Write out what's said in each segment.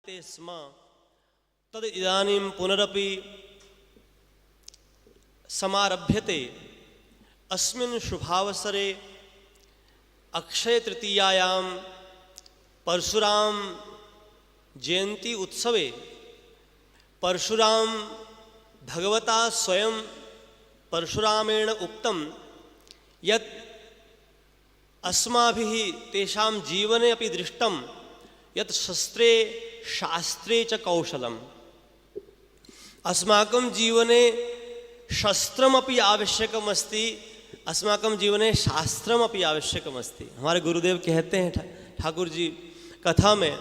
ते स्म तद इदानीं पुनरपि समारभ्यते। अस्मिन् शुभावसरे अक्षय तृतीयायां परशुराम जयंती उत्सवे परशुराम भगवता स्वयं परशुरामेण उक्तं यत् अस्माभिः तेषां जीवने अपि दृष्टं यत् शस्त्रे शास्त्रे च कौशलम्। अस्माकं जीवने शस्त्रमपि आवश्यकमस्ति, अस्माकं जीवने शास्त्रमपि आवश्यकमस्ति। हमारे गुरुदेव कहते हैं ठाकुर जी कथा में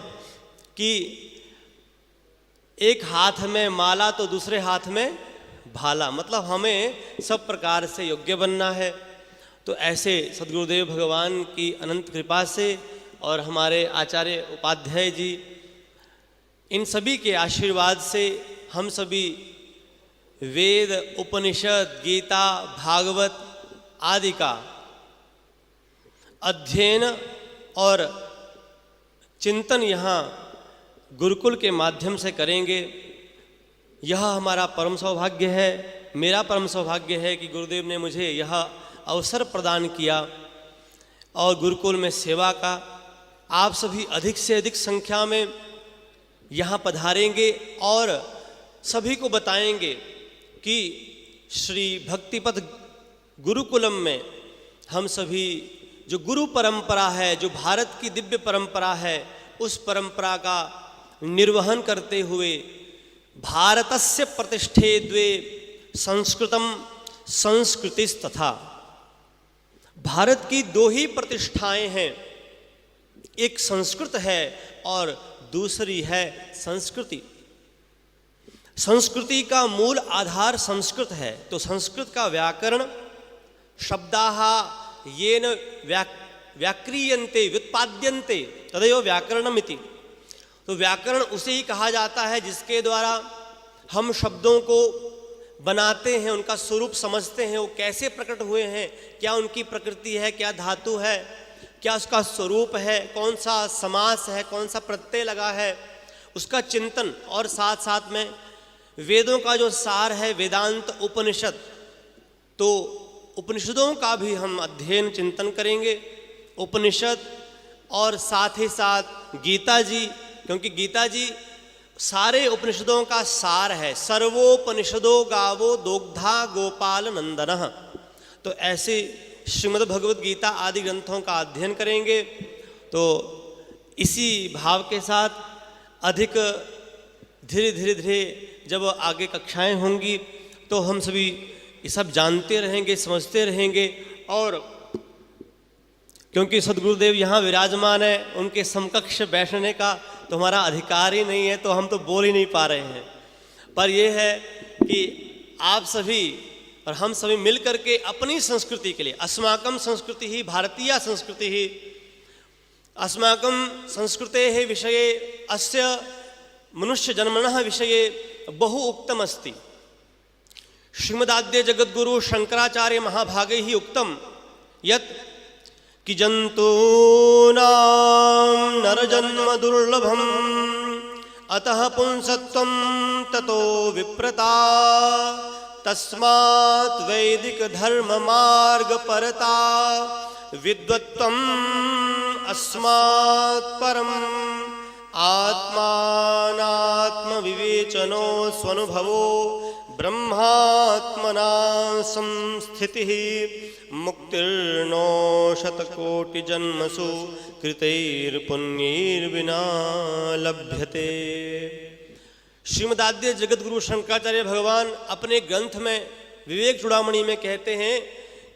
कि एक हाथ में माला तो दूसरे हाथ में भाला, मतलब हमें सब प्रकार से योग्य बनना है। तो ऐसे सद्गुरुदेव भगवान की अनंत कृपा से और हमारे आचार्य उपाध्याय जी, इन सभी के आशीर्वाद से हम सभी वेद, उपनिषद, गीता, भागवत आदि का अध्ययन और चिंतन यहाँ गुरुकुल के माध्यम से करेंगे। यह हमारा परम सौभाग्य है, मेरा परम सौभाग्य है कि गुरुदेव ने मुझे यह अवसर प्रदान किया और गुरुकुल में सेवा का। आप सभी अधिक से अधिक संख्या में यहाँ पधारेंगे और सभी को बताएंगे कि श्री भक्तिपथ गुरुकुलम में हम सभी जो गुरु परंपरा है, जो भारत की दिव्य परंपरा है, उस परंपरा का निर्वहन करते हुए भारतस्य प्रतिष्ठे द्वे संस्कृतम संस्कृतिस्तथा। भारत की दो ही प्रतिष्ठाएं हैं, एक संस्कृत है और दूसरी है संस्कृति। संस्कृति का मूल आधार संस्कृत है, तो संस्कृत का व्याकरण शब्दाः येन व्याक्रियन्ते व्युत्पाद्यन्ते तदेव व्याकरणमिति। तो व्याकरण उसे ही कहा जाता है जिसके द्वारा हम शब्दों को बनाते हैं, उनका स्वरूप समझते हैं, वो कैसे प्रकट हुए हैं, क्या उनकी प्रकृति है, क्या धातु है, क्या उसका स्वरूप है, कौन सा समास है, कौन सा प्रत्यय लगा है, उसका चिंतन। और साथ साथ में वेदों का जो सार है वेदांत उपनिषद, तो उपनिषदों का भी हम अध्ययन चिंतन करेंगे। उपनिषद और साथ ही साथ गीता जी, क्योंकि गीता जी सारे उपनिषदों का सार है। सर्वोपनिषदो गावो दोग्धा गोपाल नंदनः। तो ऐसे श्रीमद् भगवद गीता आदि ग्रंथों का अध्ययन करेंगे। तो इसी भाव के साथ अधिक धीरे धीरे जब आगे कक्षाएं होंगी तो हम सभी ये सब जानते रहेंगे, समझते रहेंगे। और क्योंकि सद्गुरुदेव यहाँ विराजमान है, उनके समकक्ष बैठने का तो हमारा अधिकार ही नहीं है, तो हम तो बोल ही नहीं पा रहे हैं। पर यह है कि आप सभी और हम सभी मिल करके अपनी संस्कृति के लिए, अस्माकं संस्कृति ही भारतीय संस्कृति ही, अस्माकं संस्कृतेः विषये अस्य मनुष्य जन्मनः विषये बहु उक्तम् अस्ति। श्रीमदाद्य जगद्गुरु शंकराचार्य महाभागैः उक्तं यत् कि जन्तूनां नरजन्म दुर्लभम् अतः पुंसत्वं ततो विप्रता तस्मात् वैदिक धर्म मार्ग परता विद्वत्त्वम् अस्मात् परम् आत्मानात्म विवेचनो स्वनुभवो ब्रह्मात्मना संस्थितिः मुक्तिर्नो शतकोटि जन्मसु कृतैर्पुण्यैर्विना लभ्यते। श्रीमदाद्य जगद्गुरु शंकराचार्य भगवान अपने ग्रंथ में विवेक चूड़ामणि में कहते हैं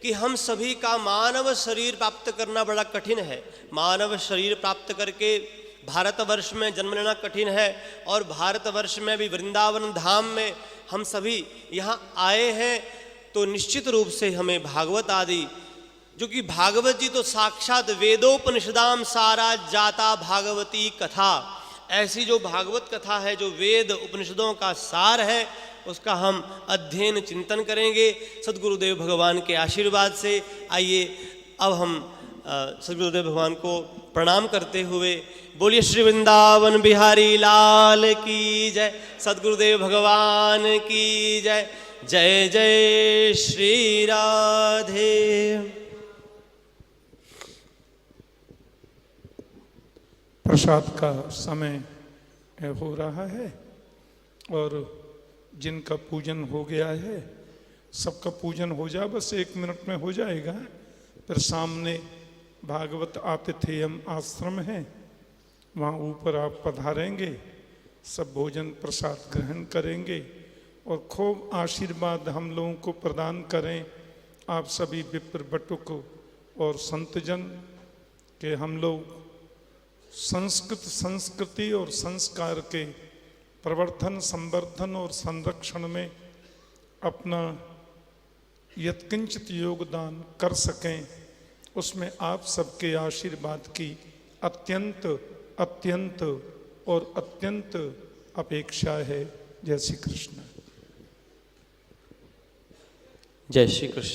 कि हम सभी का मानव शरीर प्राप्त करना बड़ा कठिन है। मानव शरीर प्राप्त करके भारतवर्ष में जन्म लेना कठिन है, और भारतवर्ष में भी वृंदावन धाम में हम सभी यहाँ आए हैं, तो निश्चित रूप से हमें भागवत आदि, जो कि भागवत जी तो साक्षात वेदोपनिषदाम सारा जाता भागवती कथा, ऐसी जो भागवत कथा है, जो वेद उपनिषदों का सार है, उसका हम अध्ययन चिंतन करेंगे सद्गुरुदेव भगवान के आशीर्वाद से। आइए अब हम सदगुरुदेव भगवान को प्रणाम करते हुए बोलिए श्री वृंदावन बिहारी लाल की जय, सदगुरुदेव भगवान की जय। जय जय श्री राधे। प्रसाद का समय हो रहा है और जिनका पूजन हो गया है सबका पूजन हो जाए, बस 1 मिनट में हो जाएगा। फिर सामने भागवत आतिथेयम आश्रम है, वहाँ ऊपर आप पधारेंगे, सब भोजन प्रसाद ग्रहण करेंगे और खूब आशीर्वाद हम लोगों को प्रदान करें। आप सभी विप्र बटुक और संतजन के हम लोग संस्कृत संस्कृति और संस्कार के प्रवर्धन संवर्धन और संरक्षण में अपना यत्किंचित योगदान कर सकें, उसमें आप सबके आशीर्वाद की अत्यंत अत्यंत और अत्यंत अपेक्षा है। जय श्री कृष्ण। जय श्री कृष्ण।